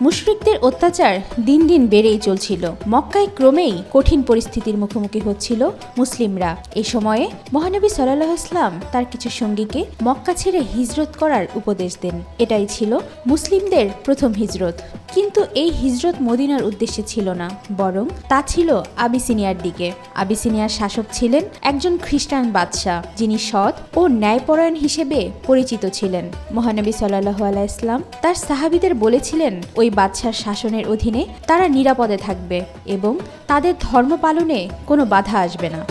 মুশরিকদের অত্যাচার দিন দিন বেড়েই চলছিল। মক্কায় ক্রমেই কঠিন পরিস্থিতির মুখোমুখি হচ্ছিল মুসলিমরা। এই সময়ে মহানবী সাল্লাল্লাহু আলাইহি ওয়াসাল্লাম তার কিছু সঙ্গীকে মক্কা ছেড়ে হিজরত করার উপদেশ দেন। এটাই ছিল মুসলিমদের প্রথম হিজরত। কিন্তু এই হিজরত মদিনার উদ্দেশ্যে ছিল না, বরং তা ছিল আবিসিনিয়ার দিকে। আবিসিনিয়ার শাসক ছিলেন একজন খ্রিস্টান বাদশাহ, যিনি সৎ ও ন্যায়পরায়ণ হিসেবে পরিচিত ছিলেন। মহানবী সাল্লাল্লাহু আলাইহি ওয়াসাল্লাম তার সাহাবীদের বলেছিলেন ওই বাদশার শাসনের অধীনে তারা নিরাপদে থাকবে এবং তাদের ধর্ম পালনে কোনো বাধা আসবে না।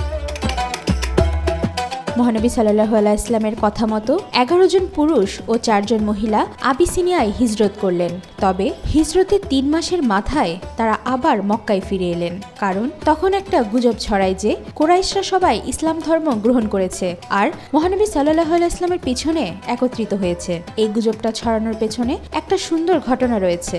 মহানবী সাল্লাল্লাহু আলাইহি ওয়াসাল্লামের কথা মতো 11 জন পুরুষ ও 4 জন মহিলা আবিসিনিয়ায় হিজরত করলেন। তবে হিজরতের 3 মাসের মাথায় তারা আবার মক্কায় ফিরে এলেন, কারণ তখন একটা গুজব ছড়ায় যে কুরাইশরা সবাই ইসলাম ধর্ম গ্রহণ করেছে আর মহানবী সাল্লাল্লাহু আলাইহি ওয়াসাল্লামের পিছনে একত্রিত হয়েছে। এই গুজবটা ছড়ানোর পেছনে একটা সুন্দর ঘটনা রয়েছে।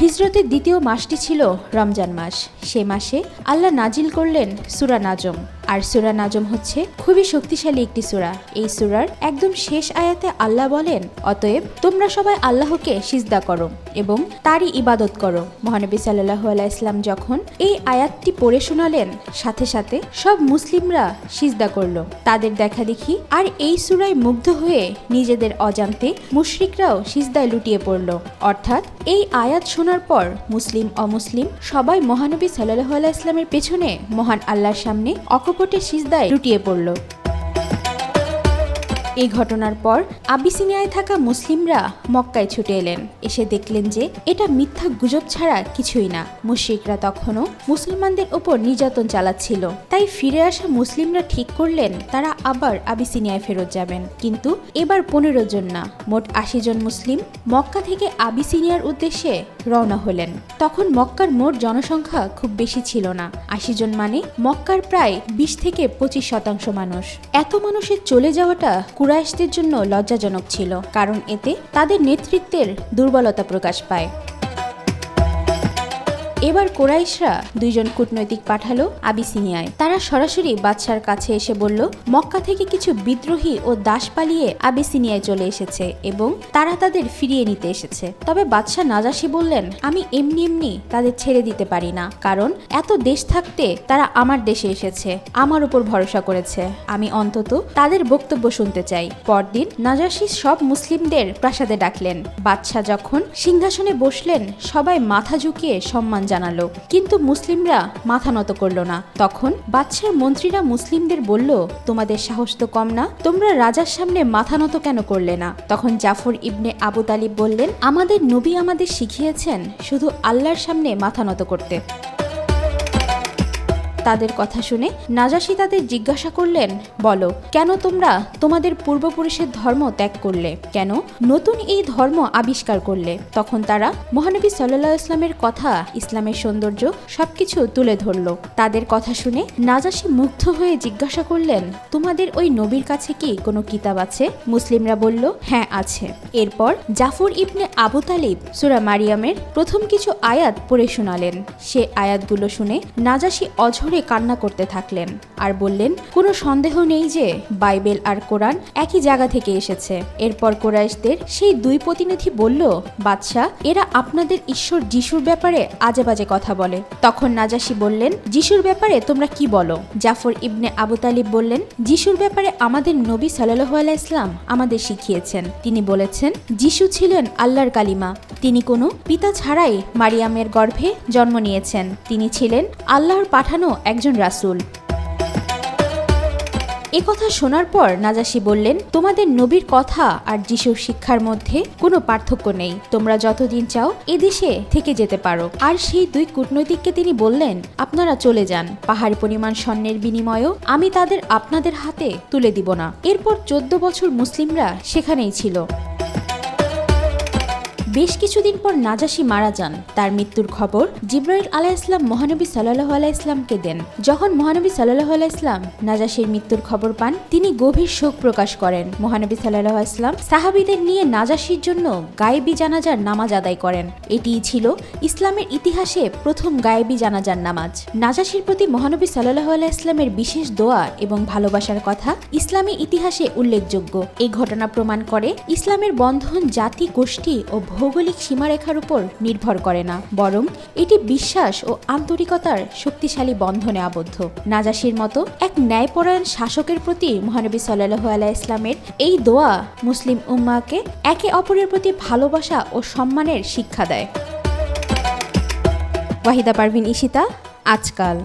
হিজরতের দ্বিতীয় মাসটি ছিল রমজান মাস। সে মাসে আল্লাহ নাজিল করলেন সূরা নাজম। আর সূরা নাজম হচ্ছে খুবই শক্তিশালী একটি সূরা। এই সূরার একদম শেষ আয়াতে আল্লাহ বলেন, অতএব তোমরা সবাই আল্লাহকে সিজদা করো এবং তারই ইবাদত করো। মহানবী সাল্লাল্লাহু আলাইহি ওয়াসাল্লাম যখন এই আয়াতটি পড়ে শোনালেন, সাথে সাথে সব মুসলিমরা সিজদা করলো তাদের দেখা দেখি। আর এই সূরায় মুগ্ধ হয়ে নিজেদের অজান্তে মুশরিকরাও সিজদায় লুটিয়ে পড়ল। অর্থাৎ এই আয়াত শোনার পর মুসলিম অমুসলিম সবাই মহানবী সাল্লাল্লাহু আলাইহি ওয়াসাল্লামের পেছনে মহান আল্লাহর সামনে অকপটে সিজদায় লুটিয়ে পড়ল। এই ঘটনার পর আবিসিনিয়ায় থাকা মুসলিমরা মক্কায় ছুটে এলেন। এসে দেখলেন যে এটা মিথ্যা গুজব ছাড়া কিছুই না। মুশরিকরা তখনও মুসলমানদের ওপর নির্যাতন চালাচ্ছিল। তাই ফিরে আসা মুসলিমরা ঠিক করলেন তারা আবার আবিসিনিয়ায় ফেরত যাবেন, কিন্তু এবার 15 জন না, মোট 80 জন মুসলিম মক্কা থেকে আবিসিনিয়ার উদ্দেশ্যে রওনা হলেন। তখন মক্কার মোট জনসংখ্যা খুব বেশি ছিল না। 80 জন মানে মক্কার প্রায় 20 থেকে 25% মানুষ। এত মানুষের চলে যাওয়াটা কুরাইশদের জন্য লজ্জাজনক ছিল, কারণ এতে তাদের নেতৃত্বের দুর্বলতা প্রকাশ পায়। এবার কুরাইশরা 2 জন কূটনৈতিক পাঠালো আবিসিনিয়ায়। তারা সরাসরি বাদশার কাছে এসে বলল, মক্কা থেকে কিছু বিদ্রোহী ও দাস পালিয়ে আবিসিনিয়ায় চলে এসেছে এবং তারা তাদের ফিরিয়ে নিতে এসেছে। তবে বাদশা নাজাশি বললেন, আমি এমনি এমনি তাদের ছেড়ে দিতে পারি না, কারণ এত দেশ থাকতে তারা আমার দেশে এসেছে, আমার উপর ভরসা করেছে, আমি অন্তত তাদের বক্তব্য শুনতে চাই। পরদিন নাজাশি সব মুসলিমদের প্রাসাদে ডাকলেন। বাদশা যখন সিংহাসনে বসলেন, সবাই মাথা ঝুঁকিয়ে সম্মান জানালো, কিন্তু মুসলিমরা মাথা নত করল না। তখন বাদশার মন্ত্রীরা মুসলিমদের বলল, তোমাদের সাহস তো কম না, তোমরা রাজার সামনে মাথা নত কেন করলে না? তখন জাফর ইবনে আবু তালিব বললেন, আমাদের নবী আমাদের শিখিয়েছেন শুধু আল্লাহর সামনে মাথা নত করতে। তাদের কথা শুনে নাজাশি তাদের জিজ্ঞাসা করলেন, বলো কেন তোমরা তোমাদের পূর্বপুরুষের ধর্ম ত্যাগ করলে, কেন নতুন এই ধর্ম আবিষ্কার করলে? তখন তারা মহানবী সাল্লাল্লাহু আলাইহি ওয়াসাল্লামের কথা, ইসলামের সৌন্দর্য সবকিছু তুলে ধরল। তাদের কথা শুনে নাজাশি মুগ্ধ হয়ে জিজ্ঞাসা করলেন, তোমাদের ওই নবীর কাছে কি কোনো কিতাব আছে? মুসলিমরা বলল, হ্যাঁ আছে। এরপর জাফর ইবনে আবু তালিব সূরা মারিয়ামের প্রথম কিছু আয়াত পড়ে শোনালেন। সে আয়াতগুলো শুনে নাজাশি অঝরে কান্না করতে থাকলেন আর বললেন, কোনো সন্দেহ নেই যে বাইবেল আর কোরআন একই জায়গা থেকে এসেছে। এরপর কুরাইশদের সেই 2 প্রতিনিধি বলল, বাদশা, এরা আপনাদের ঈশ্বর যিশুর ব্যাপারে আজে বাজে কথা বলে। তখন নাজাশি বললেন, যিশুর ব্যাপারে তোমরা কি বলো? জাফর ইবনে আবু তালিব বললেন, যিশুর ব্যাপারে আমাদের নবী সাল্লাল্লাহু আলাইহি ওয়াসাল্লাম আমাদের শিখিয়েছেন। তিনি বলেছেন, যিশু ছিলেন আল্লাহর কালিমা, তিনি কোনো পিতা ছাড়াই মারিয়ামের গর্ভে জন্ম নিয়েছেন, তিনি ছিলেন আল্লাহর পাঠানো একজন রাসূল। একথা শোনার পর নাজাশি বললেন, তোমাদের নবীর কথা আর যিশুর শিক্ষার মধ্যে কোনো পার্থক্য নেই, তোমরা যতদিন চাও এদেশে থেকে যেতে পারো। আর সেই 2 কূটনৈতিককে তিনি বললেন, আপনারা চলে যান, পাহাড় পরিমাণ স্বর্ণের বিনিময়েও আমি তাদের আপনাদের হাতে তুলে দিব না। এরপর 14 বছর মুসলিমরা সেখানেই ছিল। বেশ কিছুদিন পর নাজাশী মারা যান। তার মৃত্যুর খবর জিবরাইল আলাইহিসসালাম মহানবী সাল্লাল্লাহু আলাইহিসসালামকে দেন। যখন মহানবী সাল্লাল্লাহু আলাইহিসসালাম নাজাশীর মৃত্যুর খবর পান, তিনি গভীর শোক প্রকাশ করেন। মহানবী সাল্লাল্লাহু আলাইহিসসালাম সাহাবীদের নিয়ে নাজাশীর জন্য গায়েবী জানাজার নামাজ আদায় করেন। এটিই ছিল ইসলামের ইতিহাসে প্রথম গায়েবী জানাজার নামাজ। নাজাশীর প্রতি মহানবী সাল্লাল্লাহু আলাইহিসসালামের বিশেষ দোয়া এবং ভালোবাসার কথা ইসলামী ইতিহাসে উল্লেখযোগ্য। এই ঘটনা প্রমাণ করে ইসলামের বন্ধন জাতি, গোষ্ঠী ও ভৌগোলিক সীমারেখার উপর নির্ভর করে না, বরং এটি বিশ্বাস ও আন্তরিকতার শক্তিশালী বন্ধনে আবদ্ধ। নাজাশীর মতো এক ন্যায়পরায়ণ শাসকের প্রতি মহানবী সাল্লাল্লাহু আলাইহিসসালামের এই দোয়া মুসলিম উম্মাহকে একে অপরের প্রতি ভালোবাসা ও সম্মানের শিক্ষা দেয়। ওয়াহিদা পারভিন ঈশিতা, আজকাল।